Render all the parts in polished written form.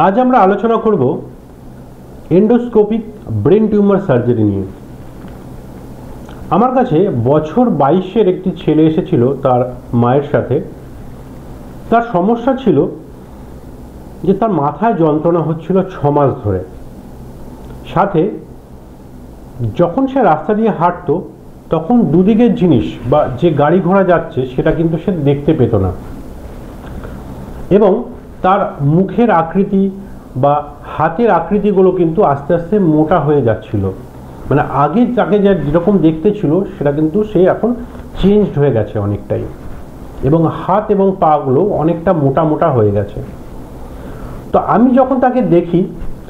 আজ আমরা আলোচনা করব এন্ডোস্কোপিক ব্রেন টিউমার সার্জারি নিয়ে। আমার কাছে বছর 22-এর একটি ছেলে এসেছিল তার মায়ের সাথে। তার সমস্যা ছিল যে তার মাথায় যন্ত্রণা হচ্ছিল 6 মাস ধরে। সাথে যখন সে রাস্তা দিয়ে হাঁটতো তখন দুদিকের জিনিস বা যে গাড়ি ঘোড়া যাচ্ছে সেটা কিন্তু সে দেখতে পেত না, এবং তার মুখের আকৃতি বা হাতের আকৃতিগুলো কিন্তু আস্তে আস্তে মোটা হয়ে যাচ্ছিল। মানে আগে তাকে যা যেরকম দেখতে ছিল সেটা কিন্তু সে এখন চেঞ্জড হয়ে গেছে অনেকটাই, এবং হাত এবং পাগুলো অনেকটা মোটা মোটা হয়ে গেছে। তো আমি যখন তাকে দেখি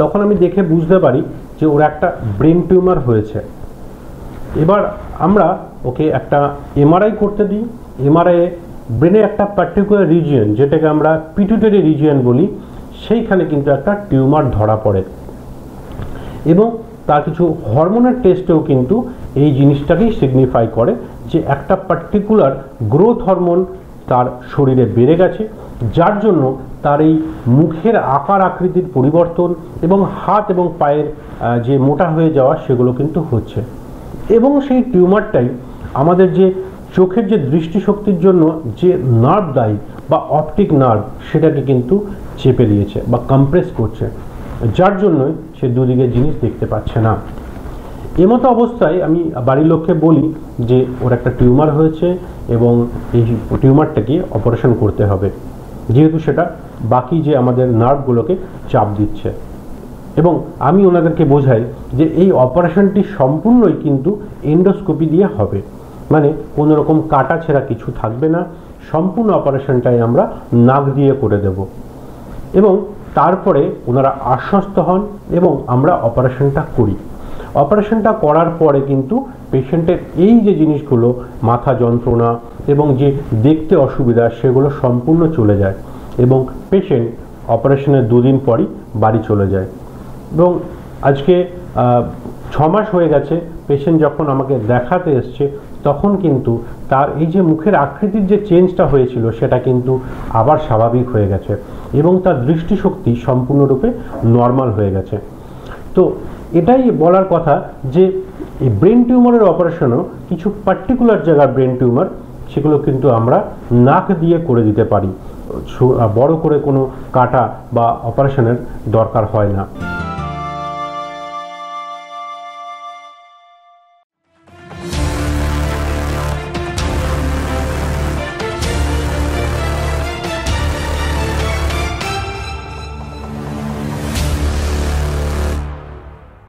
তখন আমি দেখে বুঝতে পারি যে ওর একটা ব্রেন টিউমার হয়েছে। এবার আমরা ওকে একটা এমআরআই করতে দিই। এমআরআইয়ে ব্রেনের একটা পার্টিকুলার রিজিয়ন, যেটাকে আমরা পিটুইটারি রিজিয়ন বলি, সেইখানে কিন্তু একটা টিউমার ধরা পড়ে, এবং তার কিছু হরমোনের টেস্টেও কিন্তু এই জিনিসটাকেই সিগনিফাই করে যে একটা পার্টিকুলার গ্রোথ হরমোন তার শরীরে বেড়ে গেছে, যার জন্য তার এই মুখের আকার আকৃতির পরিবর্তন এবং হাত এবং পায়ের যে মোটা হয়ে যাওয়া সেগুলো কিন্তু হচ্ছে। এবং সেই টিউমারটাই আমাদের যে চোখের যে দৃষ্টিশক্তির জন্য যে নার্ভ দায়ী বা অপটিক নার্ভ, সেটাকে কিন্তু চেপে দিয়েছে বা কম্প্রেস করছে, যার জন্যই সে দুদিকে জিনিস দেখতে পাচ্ছে না। এমতো অবস্থায় আমি বাড়ির লোককে বলি যে ওর একটা টিউমার হয়েছে এবং এই টিউমারটাকে অপারেশন করতে হবে, যেহেতু সেটা বাকি যে আমাদের নার্ভগুলোকে চাপ দিচ্ছে। এবং আমি ওনাদেরকে বোঝাই যে এই অপারেশনটি সম্পূর্ণই কিন্তু এন্ডোস্কোপি দিয়ে হবে, মানে কোনো রকম কাটা ছেঁড়া কিছু থাকবে না, সম্পূর্ণ অপারেশনটাই আমরা নাক দিয়ে করে দেব। এবং তারপরে ওনারা আশ্বস্ত হন এবং আমরা অপারেশনটা করি। অপারেশনটা করার পরে কিন্তু পেশেন্টের এই যে জিনিসগুলো, মাথা যন্ত্রণা এবং যে দেখতে অসুবিধা, সেগুলো সম্পূর্ণ চলে যায়, এবং পেশেন্ট অপারেশনের 2 দিন পরই বাড়ি চলে যায়। এবং আজকে 6 মাস হয়ে গেছে পেশেন্ট যখন আমাকে দেখাতে এসছে, তখন কিন্তু তার এই যে মুখের আকৃতির যে চেঞ্জটা হয়েছিল সেটা কিন্তু আবার স্বাভাবিক হয়ে গেছে, এবং তার দৃষ্টিশক্তি সম্পূর্ণরূপে নর্মাল হয়ে গেছে। তো এটাই বলার কথা যে এই ব্রেন টিউমারের অপারেশনও কিছু পার্টিকুলার জায়গার ব্রেন টিউমার, সেগুলো কিন্তু আমরা নাক দিয়ে করে দিতে পারি, বড় করে কোনো কাটা বা অপারেশনের দরকার হয় না।